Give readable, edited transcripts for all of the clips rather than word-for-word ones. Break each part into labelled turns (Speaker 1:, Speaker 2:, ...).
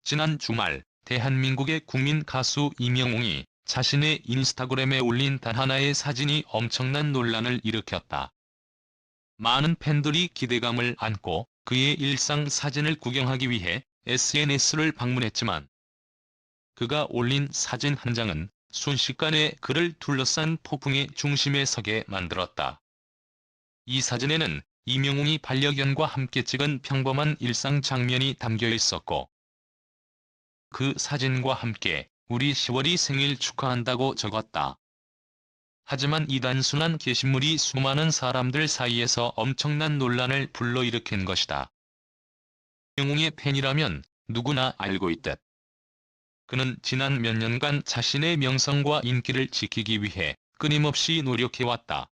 Speaker 1: 지난 주말 대한민국의 국민 가수 이명웅이 자신의 인스타그램에 올린 단 하나의 사진이 엄청난 논란을 일으켰다. 많은 팬들이 기대감을 안고 그의 일상 사진을 구경하기 위해 SNS를 방문했지만 그가 올린 사진 한 장은 순식간에 그를 둘러싼 폭풍의 중심에 서게 만들었다. 이 사진에는 이명웅이 반려견과 함께 찍은 평범한 일상 장면이 담겨 있었고 그 사진과 함께 "우리 10월이 생일 축하한다고 적었다. 하지만 이 단순한 게시물이 수많은 사람들 사이에서 엄청난 논란을 불러일으킨 것이다. 이명웅의 팬이라면 누구나 알고 있듯 그는 지난 몇 년간 자신의 명성과 인기를 지키기 위해 끊임없이 노력해왔다.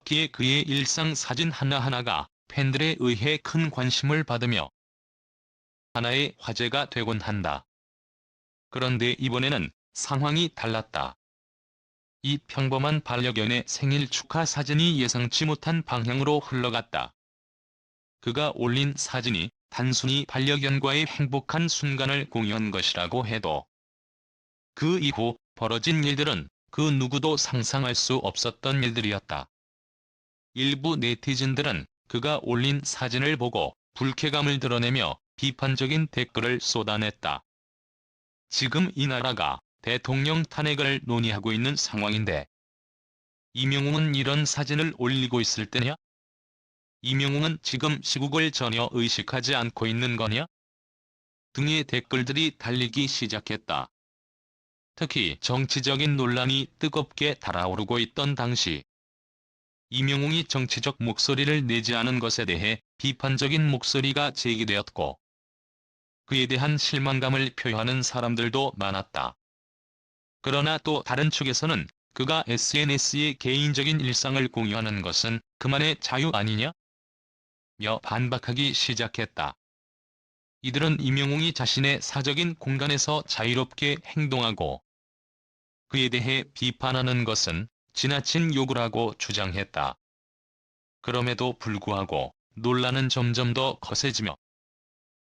Speaker 1: 특히 그의 일상 사진 하나하나가 팬들에 의해 큰 관심을 받으며 하나의 화제가 되곤 한다. 그런데 이번에는 상황이 달랐다. 이 평범한 반려견의 생일 축하 사진이 예상치 못한 방향으로 흘러갔다. 그가 올린 사진이 단순히 반려견과의 행복한 순간을 공유한 것이라고 해도 그 이후 벌어진 일들은 그 누구도 상상할 수 없었던 일들이었다. 일부 네티즌들은 그가 올린 사진을 보고 불쾌감을 드러내며 비판적인 댓글을 쏟아냈다. 지금 이 나라가 대통령 탄핵을 논의하고 있는 상황인데 이명웅은 이런 사진을 올리고 있을 때냐? 이명웅은 지금 시국을 전혀 의식하지 않고 있는 거냐? 등의 댓글들이 달리기 시작했다. 특히 정치적인 논란이 뜨겁게 달아오르고 있던 당시 이명웅이 정치적 목소리를 내지 않은 것에 대해 비판적인 목소리가 제기되었고 그에 대한 실망감을 표하는 사람들도 많았다. 그러나 또 다른 측에서는 그가 SNS에 개인적인 일상을 공유하는 것은 그만의 자유 아니냐? 며 반박하기 시작했다. 이들은 이명웅이 자신의 사적인 공간에서 자유롭게 행동하고 그에 대해 비판하는 것은 지나친 요구라고 주장했다. 그럼에도 불구하고 논란은 점점 더 거세지며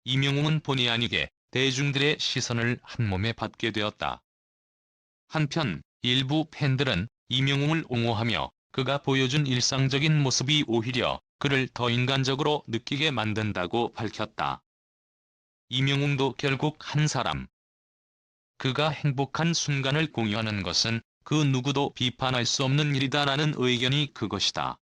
Speaker 1: 이명웅은 본의 아니게 대중들의 시선을 한몸에 받게 되었다. 한편 일부 팬들은 이명웅을 옹호하며 그가 보여준 일상적인 모습이 오히려 그를 더 인간적으로 느끼게 만든다고 밝혔다. 이명웅도 결국 한 사람. 그가 행복한 순간을 공유하는 것은 그 누구도 비판할 수 없는 일이다라는 의견이 그것이다.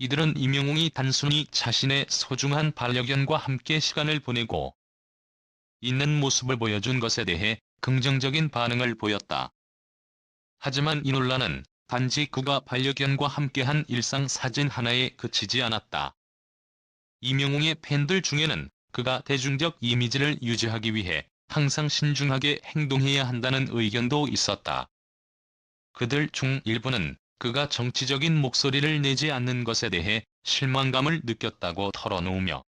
Speaker 1: 이들은 이명웅이 단순히 자신의 소중한 반려견과 함께 시간을 보내고 있는 모습을 보여준 것에 대해 긍정적인 반응을 보였다. 하지만 이 논란은 단지 그가 반려견과 함께한 일상 사진 하나에 그치지 않았다. 이명웅의 팬들 중에는 그가 대중적 이미지를 유지하기 위해 항상 신중하게 행동해야 한다는 의견도 있었다. 그들 중 일부는 그가 정치적인 목소리를 내지 않는 것에 대해 실망감을 느꼈다고 털어놓으며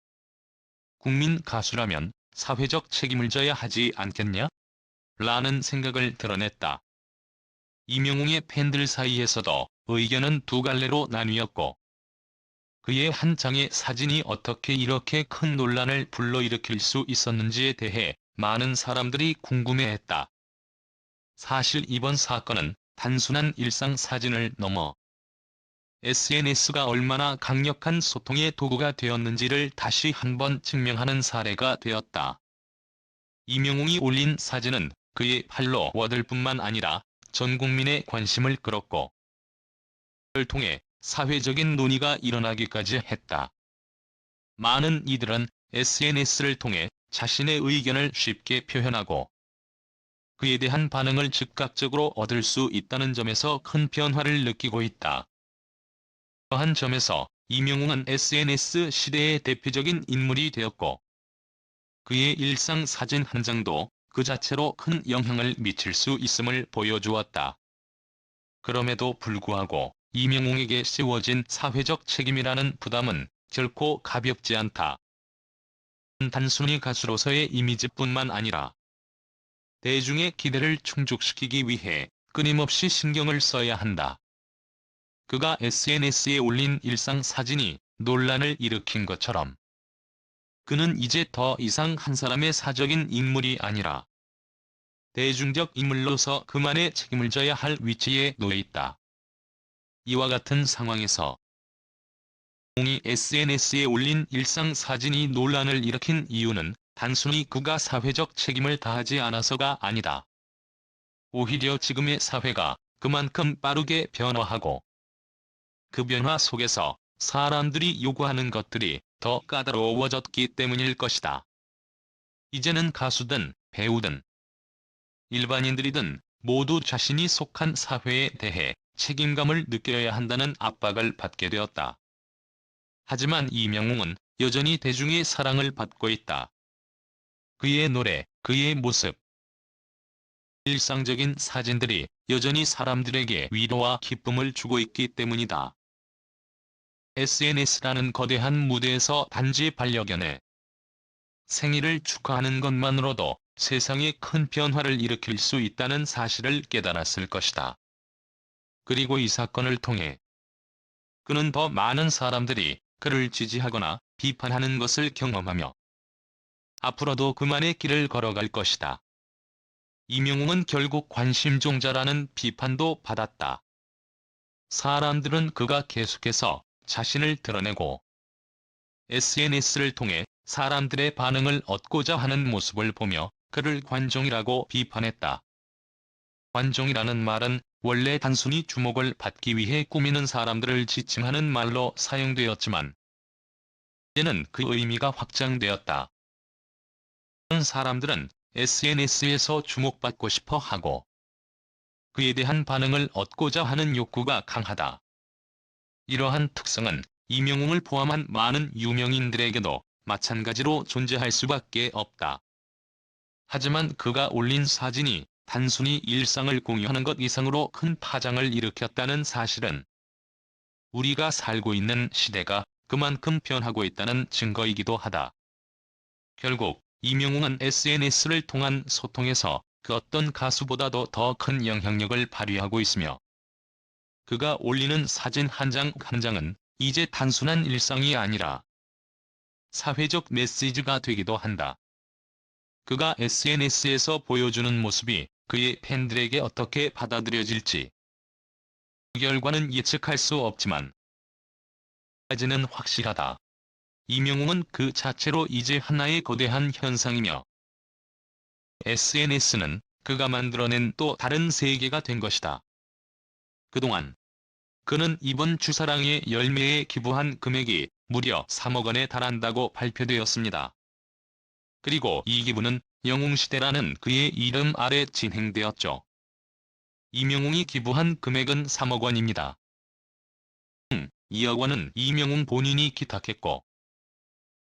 Speaker 1: 국민 가수라면 사회적 책임을 져야 하지 않겠냐? 라는 생각을 드러냈다. 이명웅의 팬들 사이에서도 의견은 두 갈래로 나뉘었고 그의 한 장의 사진이 어떻게 이렇게 큰 논란을 불러일으킬 수 있었는지에 대해 많은 사람들이 궁금해했다. 사실 이번 사건은 단순한 일상 사진을 넘어 SNS가 얼마나 강력한 소통의 도구가 되었는지를 다시 한번 증명하는 사례가 되었다. 이명웅이 올린 사진은 그의 팔로워들뿐만 아니라 전 국민의 관심을 끌었고 그를 통해 사회적인 논의가 일어나기까지 했다. 많은 이들은 SNS를 통해 자신의 의견을 쉽게 표현하고 그에 대한 반응을 즉각적으로 얻을 수 있다는 점에서 큰 변화를 느끼고 있다. 그러한 점에서 이명웅은 SNS 시대의 대표적인 인물이 되었고 그의 일상 사진 한 장도 그 자체로 큰 영향을 미칠 수 있음을 보여주었다. 그럼에도 불구하고 이명웅에게 씌워진 사회적 책임이라는 부담은 결코 가볍지 않다. 단순히 가수로서의 이미지뿐만 아니라 대중의 기대를 충족시키기 위해 끊임없이 신경을 써야 한다. 그가 SNS에 올린 일상 사진이 논란을 일으킨 것처럼 그는 이제 더 이상 한 사람의 사적인 인물이 아니라 대중적 인물로서 그만의 책임을 져야 할 위치에 놓여 있다. 이와 같은 상황에서 옹이 SNS에 올린 일상 사진이 논란을 일으킨 이유는 단순히 그가 사회적 책임을 다하지 않아서가 아니다. 오히려 지금의 사회가 그만큼 빠르게 변화하고 그 변화 속에서 사람들이 요구하는 것들이 더 까다로워졌기 때문일 것이다. 이제는 가수든 배우든 일반인들이든 모두 자신이 속한 사회에 대해 책임감을 느껴야 한다는 압박을 받게 되었다. 하지만 이명웅은 여전히 대중의 사랑을 받고 있다. 그의 노래, 그의 모습, 일상적인 사진들이 여전히 사람들에게 위로와 기쁨을 주고 있기 때문이다. SNS라는 거대한 무대에서 단지 반려견의 생일을 축하하는 것만으로도 세상에 큰 변화를 일으킬 수 있다는 사실을 깨달았을 것이다. 그리고 이 사건을 통해 그는 더 많은 사람들이 그를 지지하거나 비판하는 것을 경험하며 앞으로도 그만의 길을 걸어갈 것이다. 이명웅은 결국 관심종자라는 비판도 받았다. 사람들은 그가 계속해서 자신을 드러내고 SNS를 통해 사람들의 반응을 얻고자 하는 모습을 보며 그를 관종이라고 비판했다. 관종이라는 말은 원래 단순히 주목을 받기 위해 꾸미는 사람들을 지칭하는 말로 사용되었지만 이제는 그 의미가 확장되었다. 많은 사람들은 SNS에서 주목받고 싶어 하고 그에 대한 반응을 얻고자 하는 욕구가 강하다. 이러한 특성은 이명웅을 포함한 많은 유명인들에게도 마찬가지로 존재할 수밖에 없다. 하지만 그가 올린 사진이 단순히 일상을 공유하는 것 이상으로 큰 파장을 일으켰다는 사실은 우리가 살고 있는 시대가 그만큼 변하고 있다는 증거이기도 하다. 결국 이명웅은 SNS를 통한 소통에서 그 어떤 가수보다도 더 큰 영향력을 발휘하고 있으며 그가 올리는 사진 한 장 한 장은 이제 단순한 일상이 아니라 사회적 메시지가 되기도 한다. 그가 SNS에서 보여주는 모습이 그의 팬들에게 어떻게 받아들여질지 그 결과는 예측할 수 없지만 까지는 확실하다. 이명웅은 그 자체로 이제 하나의 거대한 현상이며 SNS는 그가 만들어낸 또 다른 세계가 된 것이다. 그동안 그는 이번 주사랑의 열매에 기부한 금액이 무려 3억 원에 달한다고 발표되었습니다. 그리고 이 기부는 영웅시대라는 그의 이름 아래 진행되었죠. 이명웅이 기부한 금액은 3억 원입니다. 2억 원은 이명웅 본인이 기탁했고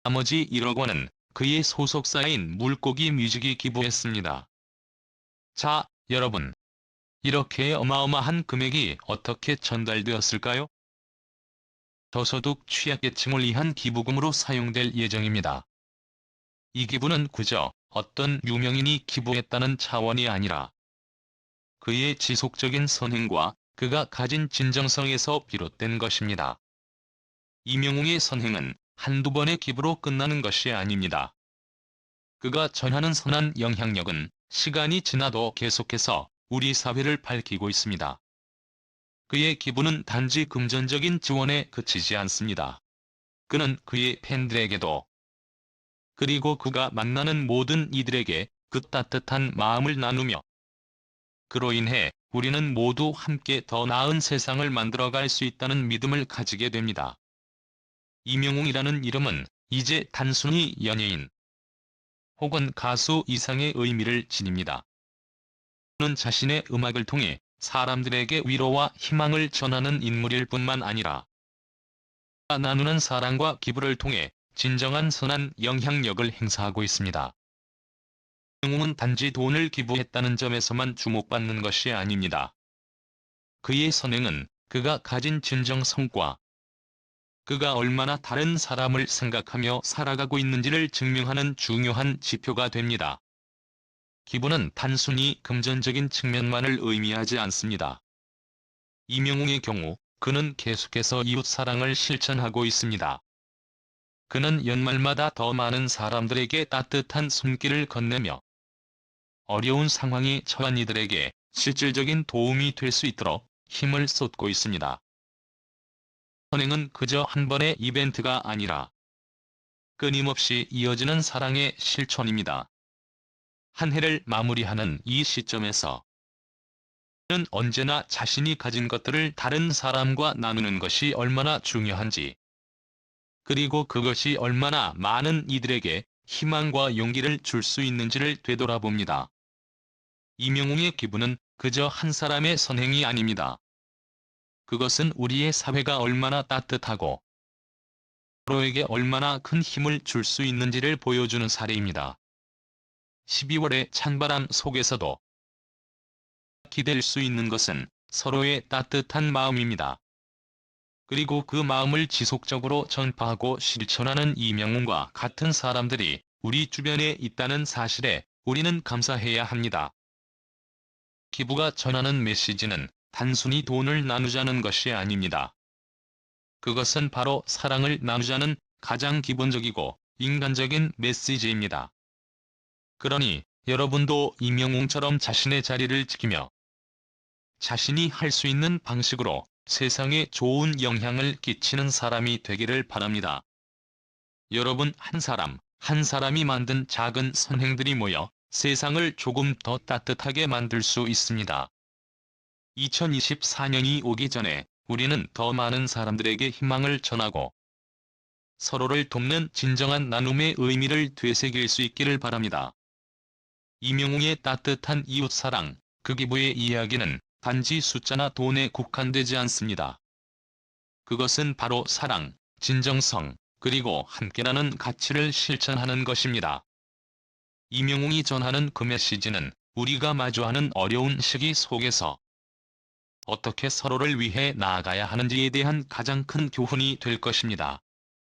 Speaker 1: 나머지 1억 원은 그의 소속사인 물고기 뮤직이 기부했습니다. 자, 여러분. 이렇게 어마어마한 금액이 어떻게 전달되었을까요? 저소득 취약계층을 위한 기부금으로 사용될 예정입니다. 이 기부는 그저 어떤 유명인이 기부했다는 차원이 아니라 그의 지속적인 선행과 그가 가진 진정성에서 비롯된 것입니다. 이명웅의 선행은 한두 번의 기부로 끝나는 것이 아닙니다. 그가 전하는 선한 영향력은 시간이 지나도 계속해서 우리 사회를 밝히고 있습니다. 그의 기부는 단지 금전적인 지원에 그치지 않습니다. 그는 그의 팬들에게도 그리고 그가 만나는 모든 이들에게 그 따뜻한 마음을 나누며 그로 인해 우리는 모두 함께 더 나은 세상을 만들어갈 수 있다는 믿음을 가지게 됩니다. 이명웅이라는 이름은 이제 단순히 연예인 혹은 가수 이상의 의미를 지닙니다. 그는 자신의 음악을 통해 사람들에게 위로와 희망을 전하는 인물일 뿐만 아니라 그가 나누는 사랑과 기부를 통해 진정한 선한 영향력을 행사하고 있습니다. 이명웅은 단지 돈을 기부했다는 점에서만 주목받는 것이 아닙니다. 그의 선행은 그가 가진 진정성과 그가 얼마나 다른 사람을 생각하며 살아가고 있는지를 증명하는 중요한 지표가 됩니다. 기부는 단순히 금전적인 측면만을 의미하지 않습니다. 이명웅의 경우 그는 계속해서 이웃사랑을 실천하고 있습니다. 그는 연말마다 더 많은 사람들에게 따뜻한 손길을 건네며 어려운 상황에 처한 이들에게 실질적인 도움이 될 수 있도록 힘을 쏟고 있습니다. 선행은 그저 한 번의 이벤트가 아니라 끊임없이 이어지는 사랑의 실천입니다. 한 해를 마무리하는 이 시점에서 그는 언제나 자신이 가진 것들을 다른 사람과 나누는 것이 얼마나 중요한지, 그리고 그것이 얼마나 많은 이들에게 희망과 용기를 줄 수 있는지를 되돌아봅니다. 임영웅의 기부는 그저 한 사람의 선행이 아닙니다. 그것은 우리의 사회가 얼마나 따뜻하고 서로에게 얼마나 큰 힘을 줄 수 있는지를 보여주는 사례입니다. 12월의 찬바람 속에서도 기댈 수 있는 것은 서로의 따뜻한 마음입니다. 그리고 그 마음을 지속적으로 전파하고 실천하는 임영웅과 같은 사람들이 우리 주변에 있다는 사실에 우리는 감사해야 합니다. 기부가 전하는 메시지는 단순히 돈을 나누자는 것이 아닙니다. 그것은 바로 사랑을 나누자는 가장 기본적이고 인간적인 메시지입니다. 그러니 여러분도 임영웅처럼 자신의 자리를 지키며 자신이 할 수 있는 방식으로 세상에 좋은 영향을 끼치는 사람이 되기를 바랍니다. 여러분 한 사람, 한 사람이 만든 작은 선행들이 모여 세상을 조금 더 따뜻하게 만들 수 있습니다. 2024년이 오기 전에 우리는 더 많은 사람들에게 희망을 전하고 서로를 돕는 진정한 나눔의 의미를 되새길 수 있기를 바랍니다. 임영웅의 따뜻한 이웃사랑, 그 기부의 이야기는 단지 숫자나 돈에 국한되지 않습니다. 그것은 바로 사랑, 진정성, 그리고 함께라는 가치를 실천하는 것입니다. 임영웅이 전하는 그 메시지는 우리가 마주하는 어려운 시기 속에서 어떻게 서로를 위해 나아가야 하는지에 대한 가장 큰 교훈이 될 것입니다.